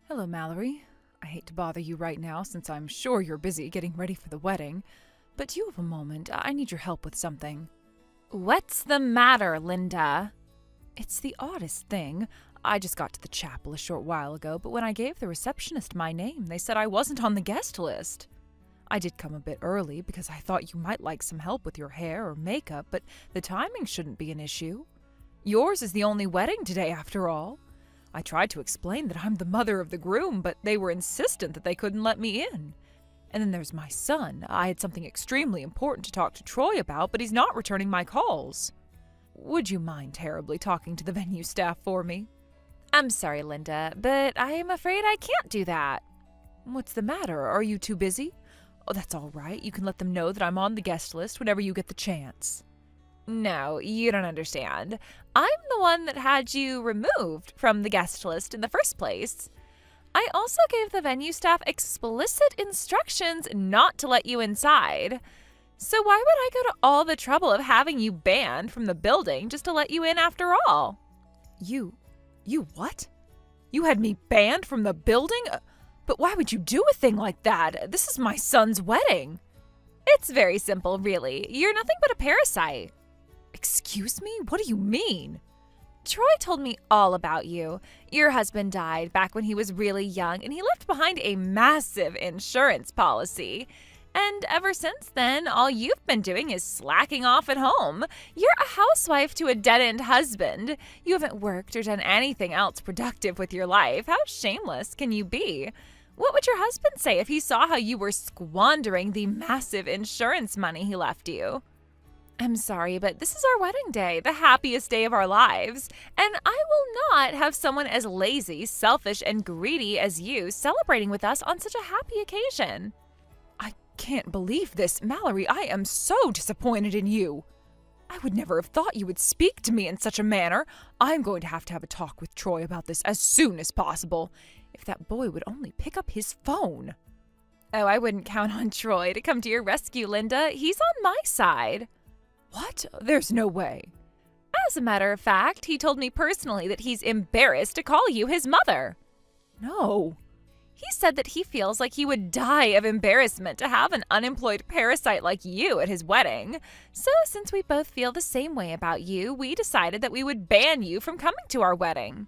Hello, Mallory. I hate to bother you right now since I'm sure you're busy getting ready for the wedding, but do you have a moment? I need your help with something. What's the matter, Linda? It's the oddest thing. I just got to the chapel a short while ago, but when I gave the receptionist my name, they said I wasn't on the guest list. I did come a bit early because I thought you might like some help with your hair or makeup, but the timing shouldn't be an issue. Yours is the only wedding today, after all. I tried to explain that I'm the mother of the groom, but they were insistent that they couldn't let me in. And then there's my son. I had something extremely important to talk to Troy about, but he's not returning my calls. Would you mind terribly talking to the venue staff for me? I'm sorry, Linda, but I am afraid I can't do that. What's the matter? Are you too busy? Oh, that's all right. You can let them know that I'm on the guest list whenever you get the chance. No, you don't understand. I'm the one that had you removed from the guest list in the first place. I also gave the venue staff explicit instructions not to let you inside. So why would I go to all the trouble of having you banned from the building just to let you in after all? You what? You had me banned from the building? But why would you do a thing like that? This is my son's wedding. It's very simple, really. You're nothing but a parasite. Excuse me? What do you mean? Troy told me all about you. Your husband died back when he was really young, and he left behind a massive insurance policy. And ever since then, all you've been doing is slacking off at home. You're a housewife to a dead-end husband. You haven't worked or done anything else productive with your life. How shameless can you be? What would your husband say if he saw how you were squandering the massive insurance money he left you? I'm sorry, but this is our wedding day, the happiest day of our lives, and I will not have someone as lazy, selfish, and greedy as you celebrating with us on such a happy occasion. I can't believe this. Mallory, I am so disappointed in you. I would never have thought you would speak to me in such a manner. I'm going to have a talk with Troy about this as soon as possible. If that boy would only pick up his phone. Oh, I wouldn't count on Troy to come to your rescue, Linda. He's on my side. What? There's no way. As a matter of fact, he told me personally that he's embarrassed to call you his mother. No. He said that he feels like he would die of embarrassment to have an unemployed parasite like you at his wedding. So since we both feel the same way about you, we decided that we would ban you from coming to our wedding.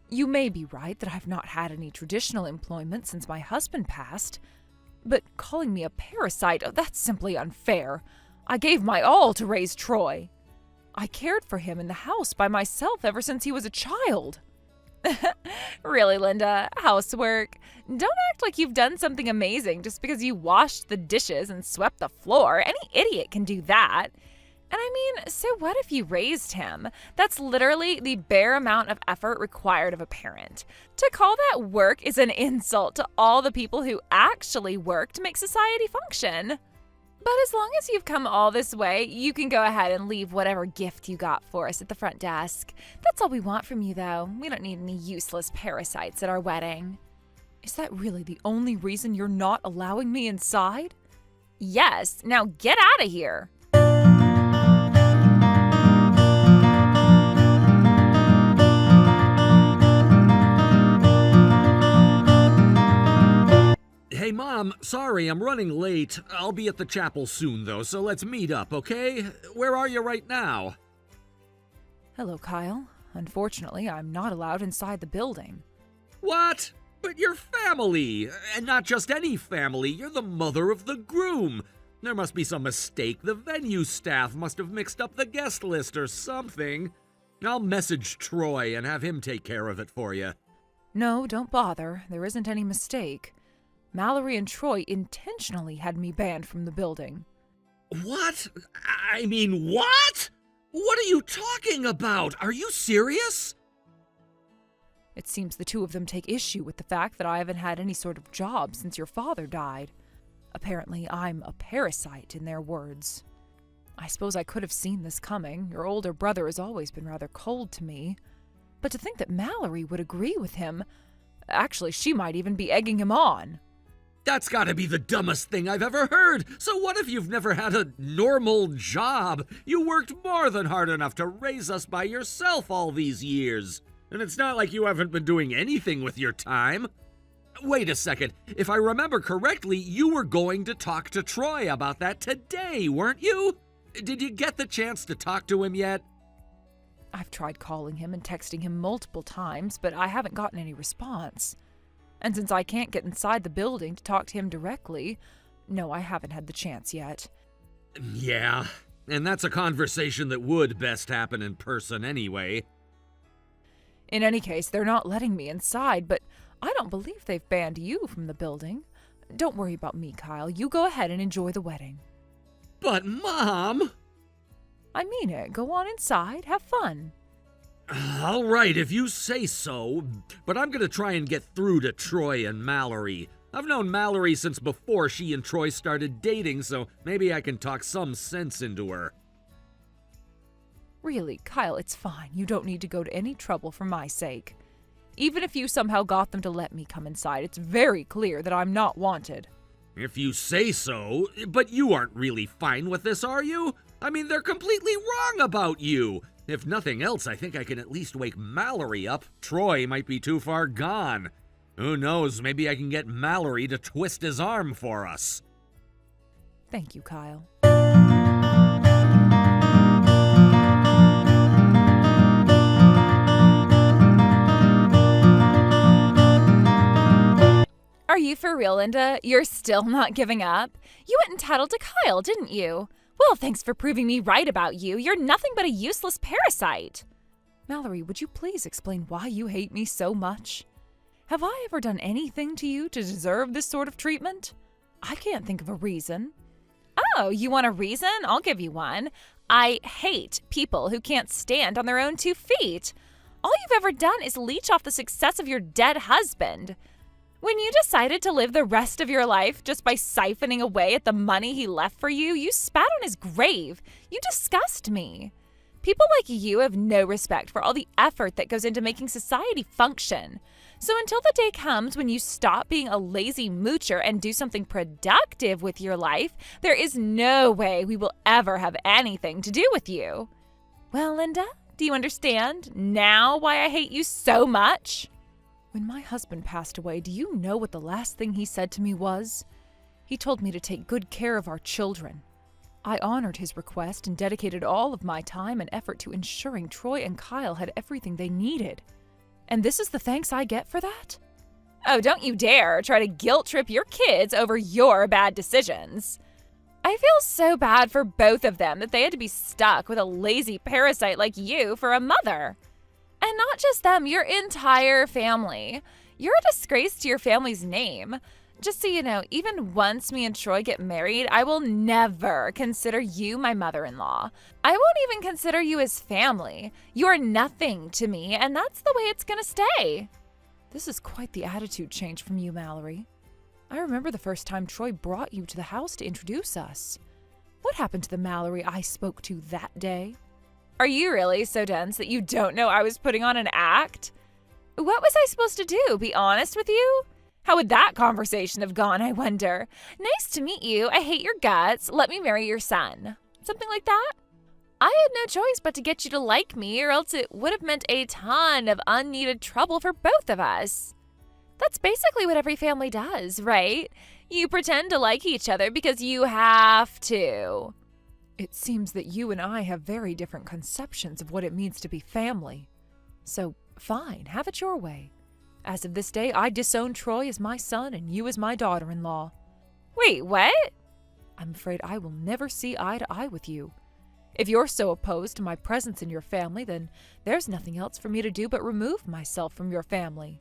You may be right that I've not had any traditional employment since my husband passed, but calling me a parasite, that's simply unfair. I gave my all to raise Troy. I cared for him in the house by myself ever since he was a child. Really, Linda? Housework? Don't act like you've done something amazing just because you washed the dishes and swept the floor. Any idiot can do that. And I mean, so what if you raised him? That's literally the bare amount of effort required of a parent. To call that work is an insult to all the people who actually work to make society function. But as long as you've come all this way, you can go ahead and leave whatever gift you got for us at the front desk. That's all we want from you, though. We don't need any useless parasites at our wedding. Is that really the only reason you're not allowing me inside? Yes. Now get out of here. Hey, Mom, sorry, I'm running late. I'll be at the chapel soon, though, so let's meet up, okay? Where are you right now? Hello, Kyle. Unfortunately, I'm not allowed inside the building. What? But you're family, and not just any family. You're the mother of the groom. There must be some mistake. The venue staff must have mixed up the guest list or something. I'll message Troy and have him take care of it for you. No, don't bother. There isn't any mistake. Mallory and Troy intentionally had me banned from the building. What? I mean, what? What are you talking about? Are you serious? It seems the two of them take issue with the fact that I haven't had any sort of job since your father died. Apparently, I'm a parasite, in their words. I suppose I could have seen this coming. Your older brother has always been rather cold to me. But to think that Mallory would agree with him... Actually, she might even be egging him on. That's gotta be the dumbest thing I've ever heard. So what if you've never had a normal job? You worked more than hard enough to raise us by yourself all these years. And it's not like you haven't been doing anything with your time. Wait a second. If I remember correctly, you were going to talk to Troy about that today, weren't you? Did you get the chance to talk to him yet? I've tried calling him and texting him multiple times, but I haven't gotten any response. And since I can't get inside the building to talk to him directly, no, I haven't had the chance yet. Yeah, and that's a conversation that would best happen in person anyway. In any case, they're not letting me inside, but I don't believe they've banned you from the building. Don't worry about me, Kyle. You go ahead and enjoy the wedding. But, Mom! I mean it. Go on inside. Have fun. All right, if you say so, but I'm gonna try and get through to Troy and Mallory. I've known Mallory since before she and Troy started dating, so maybe I can talk some sense into her. Really, Kyle, it's fine. You don't need to go to any trouble for my sake. Even if you somehow got them to let me come inside, it's very clear that I'm not wanted. If you say so, but you aren't really fine with this, are you? I mean, they're completely wrong about you. If nothing else, I think I can at least wake Mallory up. Troy might be too far gone. Who knows, maybe I can get Mallory to twist his arm for us. Thank you, Kyle. Are you for real, Linda? You're still not giving up? You went and tattled to Kyle, didn't you? Well, thanks for proving me right about you. You're nothing but a useless parasite. Mallory, would you please explain why you hate me so much? Have I ever done anything to you to deserve this sort of treatment? I can't think of a reason. Oh, you want a reason? I'll give you one. I hate people who can't stand on their own 2 feet. All you've ever done is leech off the success of your dead husband. When you decided to live the rest of your life just by siphoning away at the money he left for you, you spat on his grave. You disgust me. People like you have no respect for all the effort that goes into making society function. So until the day comes when you stop being a lazy moocher and do something productive with your life, there is no way we will ever have anything to do with you. Well, Linda, do you understand now why I hate you so much? When my husband passed away, do you know what the last thing he said to me was? He told me to take good care of our children. I honored his request and dedicated all of my time and effort to ensuring Troy and Kyle had everything they needed. And this is the thanks I get for that? Oh, don't you dare try to guilt trip your kids over your bad decisions. I feel so bad for both of them that they had to be stuck with a lazy parasite like you for a mother. And not just them, your entire family. You're a disgrace to your family's name. Just so you know, even once me and Troy get married, I will never consider you my mother-in-law. I won't even consider you as family. You're nothing to me, and that's the way it's gonna stay. This is quite the attitude change from you, Mallory. I remember the first time Troy brought you to the house to introduce us. What happened to the Mallory I spoke to that day? Are you really so dense that you don't know I was putting on an act? What was I supposed to do? Be honest with you? How would that conversation have gone, I wonder? Nice to meet you. I hate your guts. Let me marry your son. Something like that? I had no choice but to get you to like me, or else it would have meant a ton of unneeded trouble for both of us. That's basically what every family does, right? You pretend to like each other because you have to. It seems that you and I have very different conceptions of what it means to be family. So, fine, have it your way. As of this day, I disown Troy as my son and you as my daughter-in-law. Wait, what? I'm afraid I will never see eye to eye with you. If you're so opposed to my presence in your family, then there's nothing else for me to do but remove myself from your family.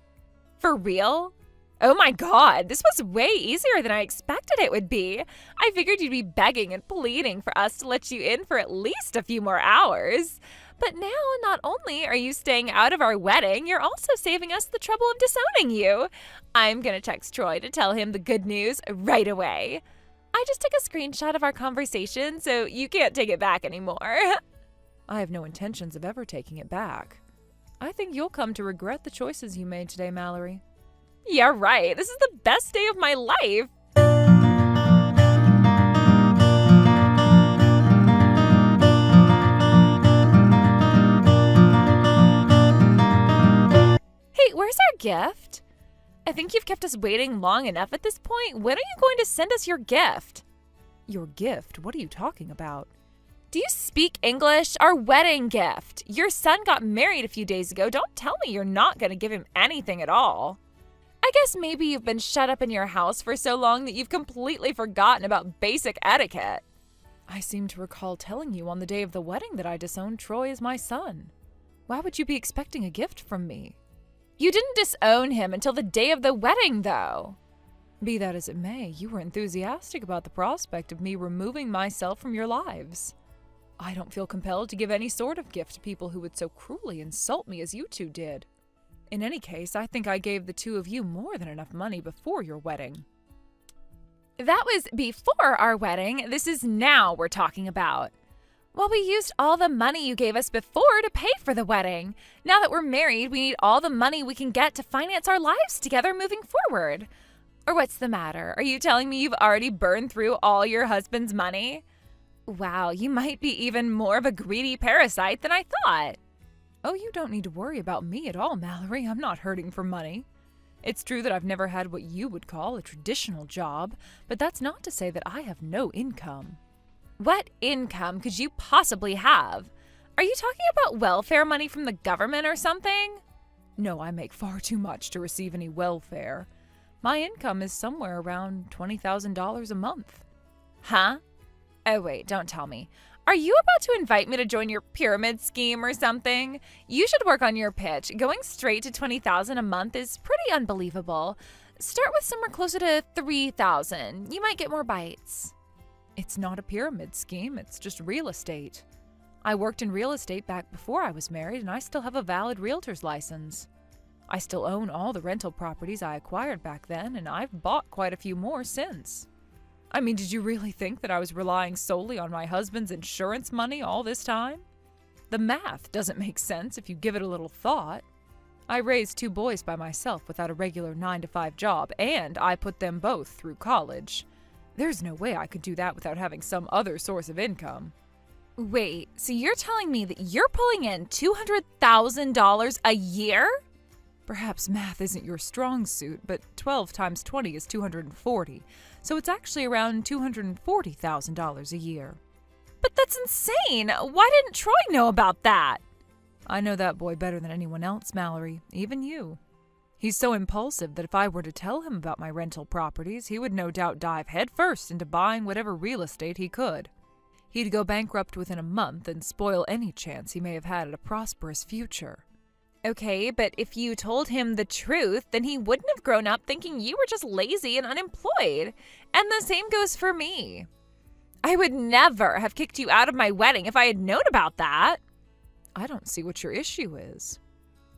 For real? Oh my God, this was way easier than I expected it would be. I figured you'd be begging and pleading for us to let you in for at least a few more hours. But now, not only are you staying out of our wedding, you're also saving us the trouble of disowning you. I'm gonna text Troy to tell him the good news right away. I just took a screenshot of our conversation, so you can't take it back anymore. I have no intentions of ever taking it back. I think you'll come to regret the choices you made today, Mallory. Yeah, right. This is the best day of my life. Hey, where's our gift? I think you've kept us waiting long enough at this point. When are you going to send us your gift? Your gift? What are you talking about? Do you speak English? Our wedding gift. Your son got married a few days ago. Don't tell me you're not going to give him anything at all. I guess maybe you've been shut up in your house for so long that you've completely forgotten about basic etiquette. I seem to recall telling you on the day of the wedding that I disowned Troy as my son. Why would you be expecting a gift from me? You didn't disown him until the day of the wedding, though. Be that as it may, you were enthusiastic about the prospect of me removing myself from your lives. I don't feel compelled to give any sort of gift to people who would so cruelly insult me as you two did. In any case, I think I gave the two of you more than enough money before your wedding. That was before our wedding. This is now we're talking about. Well, we used all the money you gave us before to pay for the wedding. Now that we're married, we need all the money we can get to finance our lives together moving forward. Or what's the matter? Are you telling me you've already burned through all your husband's money? Wow, you might be even more of a greedy parasite than I thought. Oh, you don't need to worry about me at all, Mallory. I'm not hurting for money. It's true that I've never had what you would call a traditional job, but that's not to say that I have no income. What income could you possibly have? Are you talking about welfare money from the government or something? No, I make far too much to receive any welfare. My income is somewhere around $20,000 a month. Huh? Oh wait, don't tell me. Are you about to invite me to join your pyramid scheme or something? You should work on your pitch. Going straight to $20,000 a month is pretty unbelievable. Start with somewhere closer to $3,000. You might get more bites. It's not a pyramid scheme, it's just real estate. I worked in real estate back before I was married, and I still have a valid realtor's license. I still own all the rental properties I acquired back then, and I've bought quite a few more since. I mean, did you really think that I was relying solely on my husband's insurance money all this time? The math doesn't make sense if you give it a little thought. I raised 2 boys by myself without a regular 9-to-5 job, and I put them both through college. There's no way I could do that without having some other source of income. Wait, so you're telling me that you're pulling in $200,000 a year? Perhaps math isn't your strong suit, but 12 times 20 is 240, so it's actually around $240,000 a year. But that's insane! Why didn't Troy know about that? I know that boy better than anyone else, Mallory, even you. He's so impulsive that if I were to tell him about my rental properties, he would no doubt dive headfirst into buying whatever real estate he could. He'd go bankrupt within a month and spoil any chance he may have had at a prosperous future. Okay, but if you told him the truth, then he wouldn't have grown up thinking you were just lazy and unemployed. And the same goes for me. I would never have kicked you out of my wedding if I had known about that. I don't see what your issue is.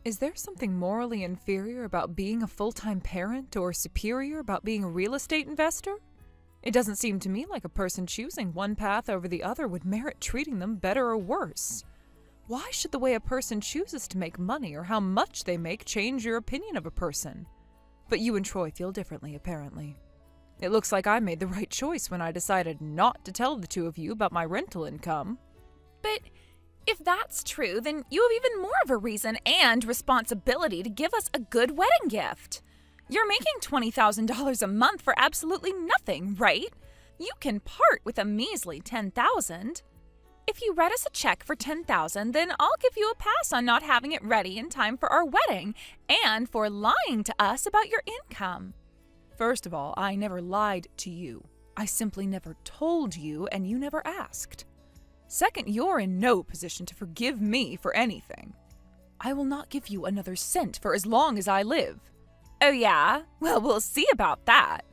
Is there something morally inferior about being a full-time parent or superior about being a real estate investor? It doesn't seem to me like a person choosing one path over the other would merit treating them better or worse. Why should the way a person chooses to make money or how much they make change your opinion of a person? But you and Troy feel differently, apparently. It looks like I made the right choice when I decided not to tell the two of you about my rental income. But if that's true, then you have even more of a reason and responsibility to give us a good wedding gift. You're making $20,000 a month for absolutely nothing, right? You can part with a measly $10,000. If you write us a check for $10,000, then I'll give you a pass on not having it ready in time for our wedding and for lying to us about your income. First of all, I never lied to you. I simply never told you, and you never asked. Second, you're in no position to forgive me for anything. I will not give you another cent for as long as I live. Oh yeah? Well, we'll see about that.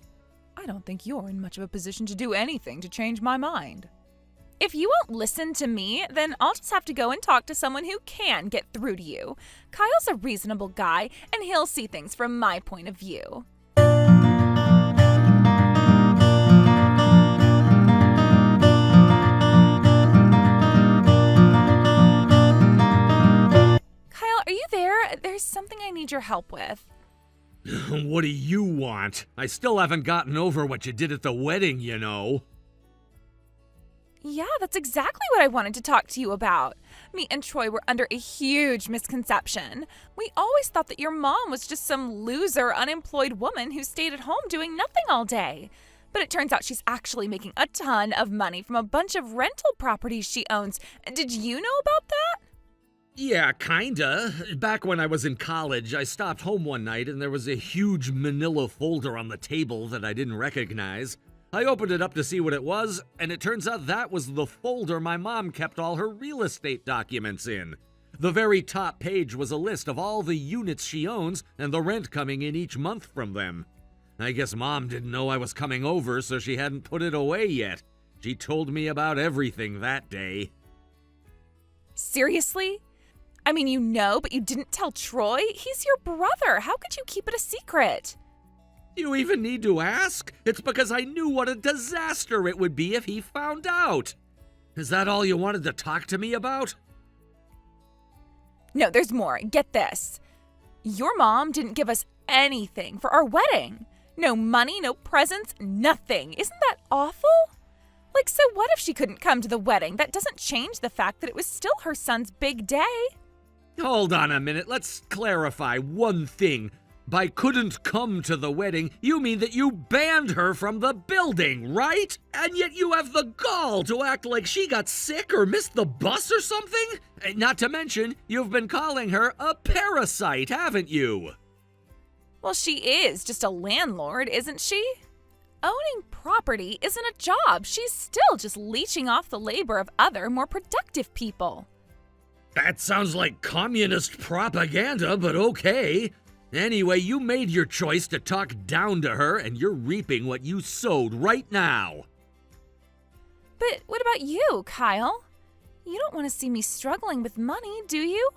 I don't think you're in much of a position to do anything to change my mind. If you won't listen to me, then I'll just have to go and talk to someone who can get through to you. Kyle's a reasonable guy, and he'll see things from my point of view. Kyle, are you there? There's something I need your help with. What do you want? I still haven't gotten over what you did at the wedding, you know. Yeah, that's exactly what I wanted to talk to you about. Me and Troy were under a huge misconception. We always thought that your mom was just some loser, unemployed woman who stayed at home doing nothing all day. But it turns out she's actually making a ton of money from a bunch of rental properties she owns. Did you know about that? Yeah, kinda. Back when I was in college, I stopped home one night and there was a huge manila folder on the table that I didn't recognize. I opened it up to see what it was, and it turns out that was the folder my mom kept all her real estate documents in. The very top page was a list of all the units she owns and the rent coming in each month from them. I guess Mom didn't know I was coming over, so she hadn't put it away yet. She told me about everything that day. Seriously? I mean, you know, but you didn't tell Troy? He's your brother. How could you keep it a secret? You even need to ask? It's because I knew what a disaster it would be if he found out. Is that all you wanted to talk to me about? No, there's more. Get this. Your mom didn't give us anything for our wedding. No money, no presents, nothing. Isn't that awful? Like, so what if she couldn't come to the wedding? That doesn't change the fact that it was still her son's big day. Hold on a minute, let's clarify one thing. By couldn't come to the wedding, you mean that you banned her from the building, right? And yet you have the gall to act like she got sick or missed the bus or something? Not to mention, you've been calling her a parasite, haven't you? Well, she is just a landlord, isn't she? Owning property isn't a job. She's still just leeching off the labor of other, more productive people. That sounds like communist propaganda, but okay. Anyway, you made your choice to talk down to her, and you're reaping what you sowed right now. But what about you, Kyle? You don't want to see me struggling with money, do you?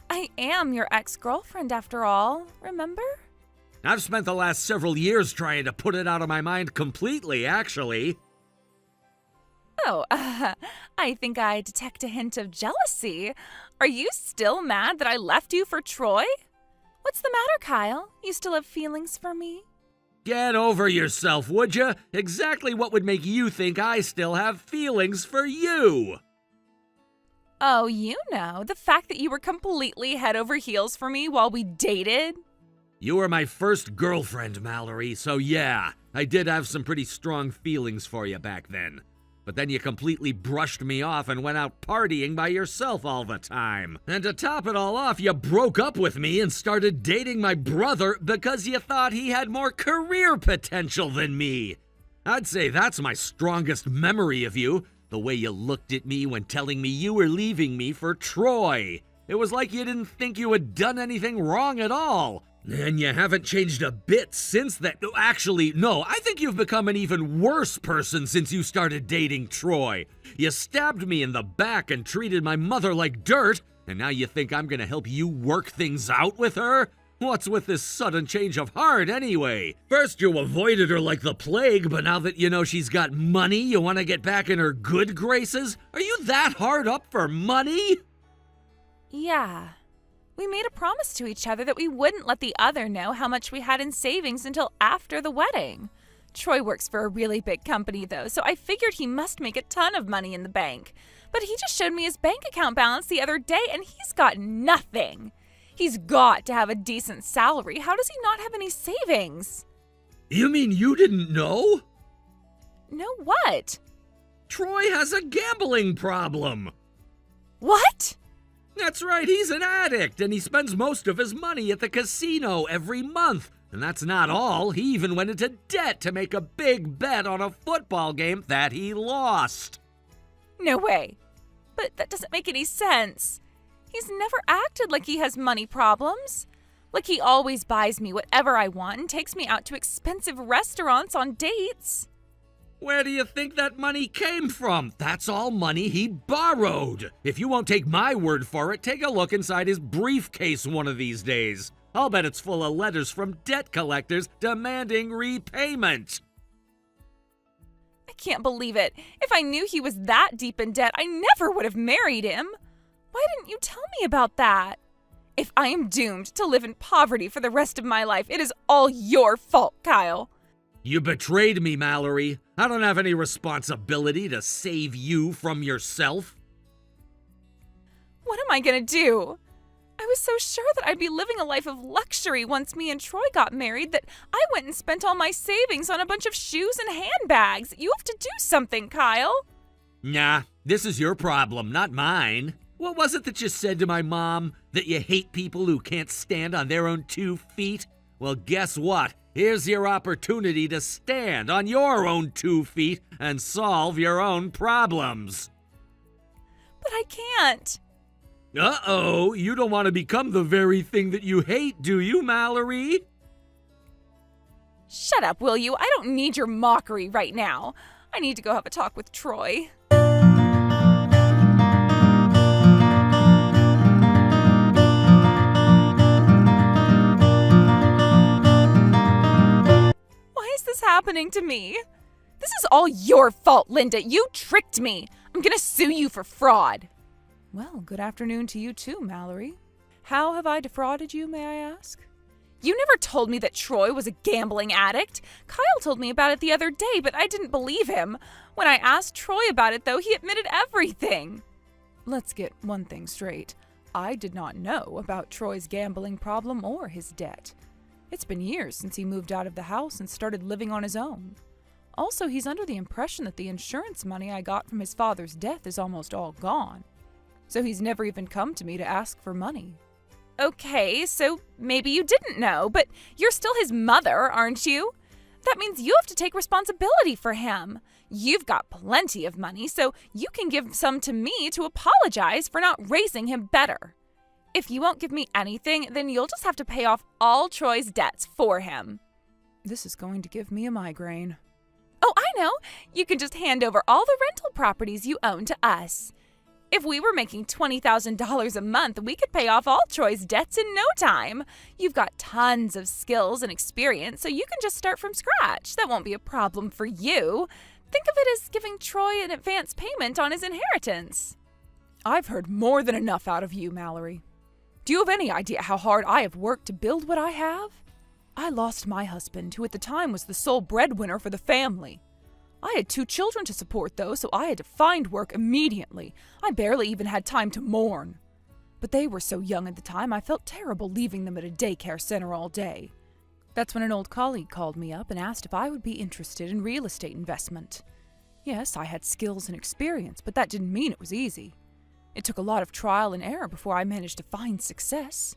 I am your ex-girlfriend after all, remember? I've spent the last several years trying to put it out of my mind completely, actually. Oh, I think I detect a hint of jealousy. Are you still mad that I left you for Troy? What's the matter, Kyle? You still have feelings for me? Get over yourself, would you? Exactly what would make you think I still have feelings for you? Oh, you know, the fact that you were completely head over heels for me while we dated? You were my first girlfriend, Mallory, so yeah, I did have some pretty strong feelings for you back then. But then you completely brushed me off and went out partying by yourself all the time. And to top it all off, you broke up with me and started dating my brother because you thought he had more career potential than me. I'd say that's my strongest memory of you, the way you looked at me when telling me you were leaving me for Troy. It was like you didn't think you had done anything wrong at all. And you haven't changed a bit since then. Actually, no, I think you've become an even worse person since you started dating Troy. You stabbed me in the back and treated my mother like dirt, and now you think I'm gonna help you work things out with her? What's with this sudden change of heart anyway? First you avoided her like the plague, but now that you know she's got money, you want to get back in her good graces? Are you that hard up for money? Yeah. We made a promise to each other that we wouldn't let the other know how much we had in savings until after the wedding. Troy works for a really big company, though, so I figured he must make a ton of money in the bank. But he just showed me his bank account balance the other day, and he's got nothing. He's got to have a decent salary. How does he not have any savings? You mean you didn't know? No, what? Troy has a gambling problem. What? That's right, he's an addict, and he spends most of his money at the casino every month. And that's not all, he even went into debt to make a big bet on a football game that he lost. No way. But that doesn't make any sense. He's never acted like he has money problems. Like he always buys me whatever I want and takes me out to expensive restaurants on dates. Where do you think that money came from? That's all money he borrowed. If you won't take my word for it, take a look inside his briefcase one of these days. I'll bet it's full of letters from debt collectors demanding repayment. I can't believe it. If I knew he was that deep in debt, I never would have married him. Why didn't you tell me about that? If I am doomed to live in poverty for the rest of my life, it is all your fault, Kyle. You betrayed me, Mallory. I don't have any responsibility to save you from yourself. What am I gonna do? I was so sure that I'd be living a life of luxury once me and Troy got married that I went and spent all my savings on a bunch of shoes and handbags. You have to do something, Kyle. Nah, this is your problem, not mine. What was it that you said to my mom? That you hate people who can't stand on their own 2 feet? Well, guess what? Here's your opportunity to stand on your own 2 feet and solve your own problems. But I can't. Uh-oh, you don't want to become the very thing that you hate, do you, Mallory? Shut up, will you? I don't need your mockery right now. I need to go have a talk with Troy. Why is this happening to me? This is all your fault, Linda. You tricked me. I'm gonna sue you for fraud. Well, good afternoon to you too, Mallory. How have I defrauded you, may I ask? You never told me that Troy was a gambling addict. Kyle told me about it the other day, but I didn't believe him. When I asked Troy about it, though, he admitted everything. Let's get one thing straight. I did not know about Troy's gambling problem or his debt. It's been years since he moved out of the house and started living on his own. Also, he's under the impression that the insurance money I got from his father's death is almost all gone. So he's never even come to me to ask for money. Okay, so maybe you didn't know, but you're still his mother, aren't you? That means you have to take responsibility for him. You've got plenty of money, so you can give some to me to apologize for not raising him better. If you won't give me anything, then you'll just have to pay off all Troy's debts for him. This is going to give me a migraine. Oh, I know. You can just hand over all the rental properties you own to us. If we were making $20,000 a month, we could pay off all Troy's debts in no time. You've got tons of skills and experience, so you can just start from scratch. That won't be a problem for you. Think of it as giving Troy an advance payment on his inheritance. I've heard more than enough out of you, Mallory. Do you have any idea how hard I have worked to build what I have? I lost my husband, who at the time was the sole breadwinner for the family. I had 2 children to support, though, so I had to find work immediately. I barely even had time to mourn. But they were so young at the time, I felt terrible leaving them at a daycare center all day. That's when an old colleague called me up and asked if I would be interested in real estate investment. Yes, I had skills and experience, but that didn't mean it was easy. It took a lot of trial and error before I managed to find success.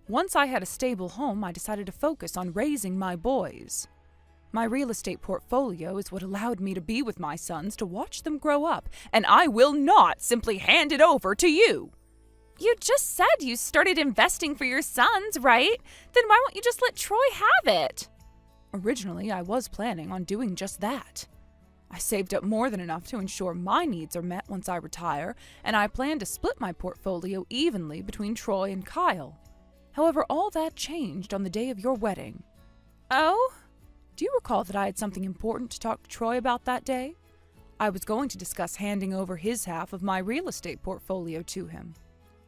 Once I had a stable home, I decided to focus on raising my boys. My real estate portfolio is what allowed me to be with my sons to watch them grow up, and I will not simply hand it over to you. You just said you started investing for your sons, right? Then why won't you just let Troy have it? Originally, I was planning on doing just that. I saved up more than enough to ensure my needs are met once I retire, and I plan to split my portfolio evenly between Troy and Kyle. However, all that changed on the day of your wedding. Oh? Do you recall that I had something important to talk to Troy about that day? I was going to discuss handing over his half of my real estate portfolio to him.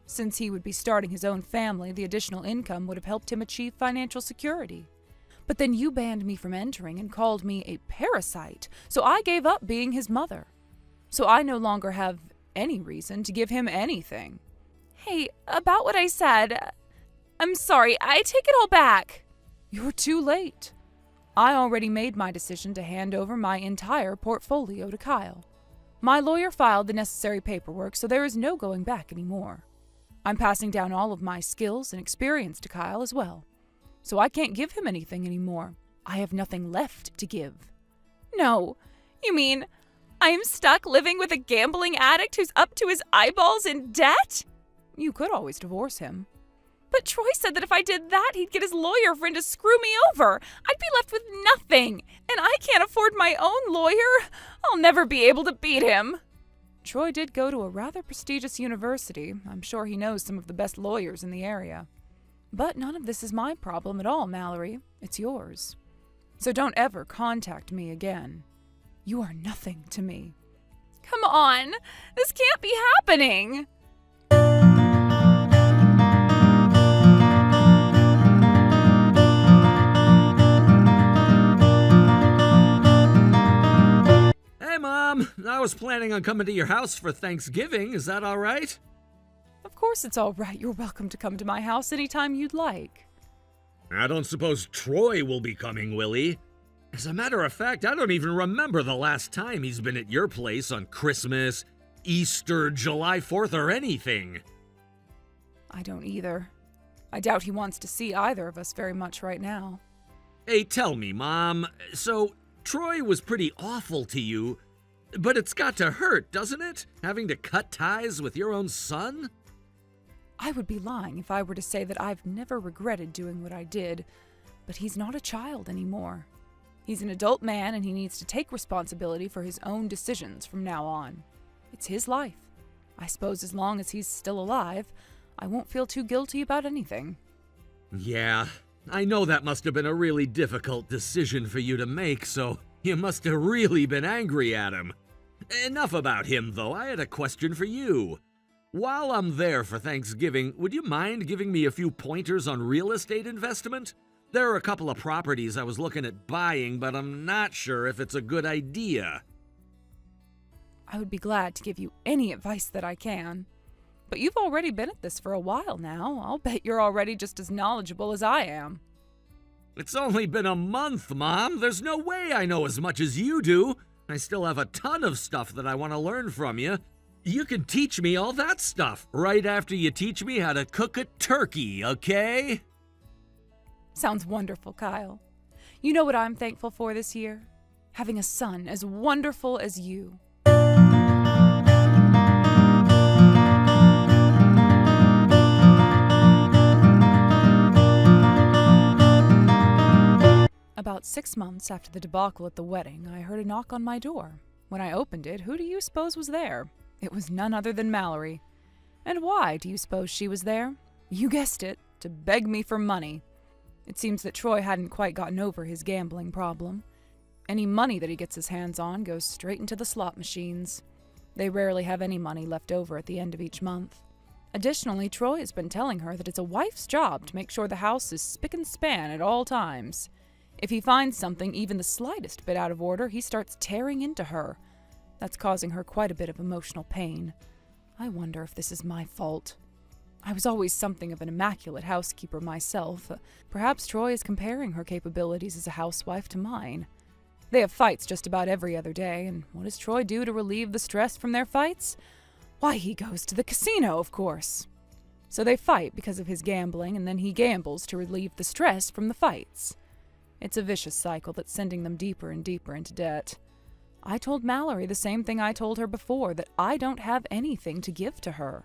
Since he would be starting his own family, the additional income would have helped him achieve financial security. But then you banned me from entering and called me a parasite, so I gave up being his mother. So I no longer have any reason to give him anything. Hey, about what I said, I'm sorry, I take it all back. You're too late. I already made my decision to hand over my entire portfolio to Kyle. My lawyer filed the necessary paperwork, so there is no going back anymore. I'm passing down all of my skills and experience to Kyle as well. So I can't give him anything anymore. I have nothing left to give. No, you mean I'm stuck living with a gambling addict who's up to his eyeballs in debt? You could always divorce him. But Troy said that if I did that, he'd get his lawyer friend to screw me over. I'd be left with nothing. And I can't afford my own lawyer. I'll never be able to beat him. Troy did go to a rather prestigious university. I'm sure he knows some of the best lawyers in the area. But none of this is my problem at all, Mallory. It's yours. So don't ever contact me again. You are nothing to me. Come on. This can't be happening. was planning on coming to your house for Thanksgiving. Is that all right? Of course it's all right. You're welcome to come to my house anytime you'd like. I don't suppose Troy will be coming, will he? As a matter of fact, I don't even remember the last time he's been at your place on Christmas, Easter, July 4th, or anything. I don't either. I doubt he wants to see either of us very much right now. Hey, tell me, Mom. So, Troy was pretty awful to you, but it's got to hurt, doesn't it? Having to cut ties with your own son? I would be lying if I were to say that I've never regretted doing what I did, but he's not a child anymore. He's an adult man and he needs to take responsibility for his own decisions from now on. It's his life. I suppose as long as he's still alive, I won't feel too guilty about anything. Yeah, I know that must have been a really difficult decision for you to make, so you must have really been angry at him. Enough about him, though. I had a question for you. While I'm there for Thanksgiving, would you mind giving me a few pointers on real estate investment? There are a couple of properties I was looking at buying, but I'm not sure if it's a good idea. I would be glad to give you any advice that I can. But you've already been at this for a while now. I'll bet you're already just as knowledgeable as I am. It's only been a month, Mom. There's no way I know as much as you do. I still have a ton of stuff that I want to learn from you. You can teach me all that stuff right after you teach me how to cook a turkey, okay? Sounds wonderful, Kyle. You know what I'm thankful for this year? Having a son as wonderful as you. About 6 months after the debacle at the wedding, I heard a knock on my door. When I opened it, who do you suppose was there? It was none other than Mallory. And why do you suppose she was there? You guessed it, to beg me for money. It seems that Troy hadn't quite gotten over his gambling problem. Any money that he gets his hands on goes straight into the slot machines. They rarely have any money left over at the end of each month. Additionally, Troy has been telling her that it's a wife's job to make sure the house is spick and span at all times. If he finds something even the slightest bit out of order, he starts tearing into her. That's causing her quite a bit of emotional pain. I wonder if this is my fault. I was always something of an immaculate housekeeper myself. Perhaps Troy is comparing her capabilities as a housewife to mine. They have fights just about every other day, and what does Troy do to relieve the stress from their fights? Why, he goes to the casino, of course. So they fight because of his gambling, and then he gambles to relieve the stress from the fights. It's a vicious cycle that's sending them deeper and deeper into debt. I told Mallory the same thing I told her before, that I don't have anything to give to her.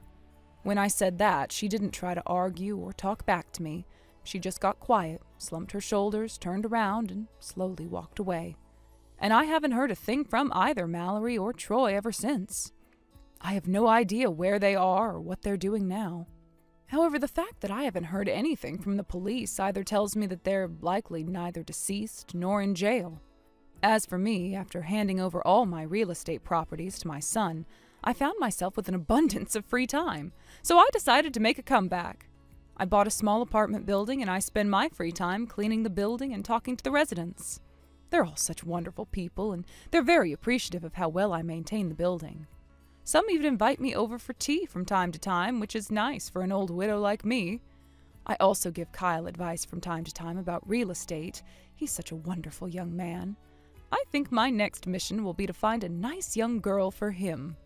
When I said that, she didn't try to argue or talk back to me. She just got quiet, slumped her shoulders, turned around, and slowly walked away. And I haven't heard a thing from either Mallory or Troy ever since. I have no idea where they are or what they're doing now. However, the fact that I haven't heard anything from the police either tells me that they're likely neither deceased nor in jail. As for me, after handing over all my real estate properties to my son, I found myself with an abundance of free time, so I decided to make a comeback. I bought a small apartment building and I spend my free time cleaning the building and talking to the residents. They're all such wonderful people, and they're very appreciative of how well I maintain the building. Some even invite me over for tea from time to time, which is nice for an old widow like me. I also give Kyle advice from time to time about real estate. He's such a wonderful young man. I think my next mission will be to find a nice young girl for him.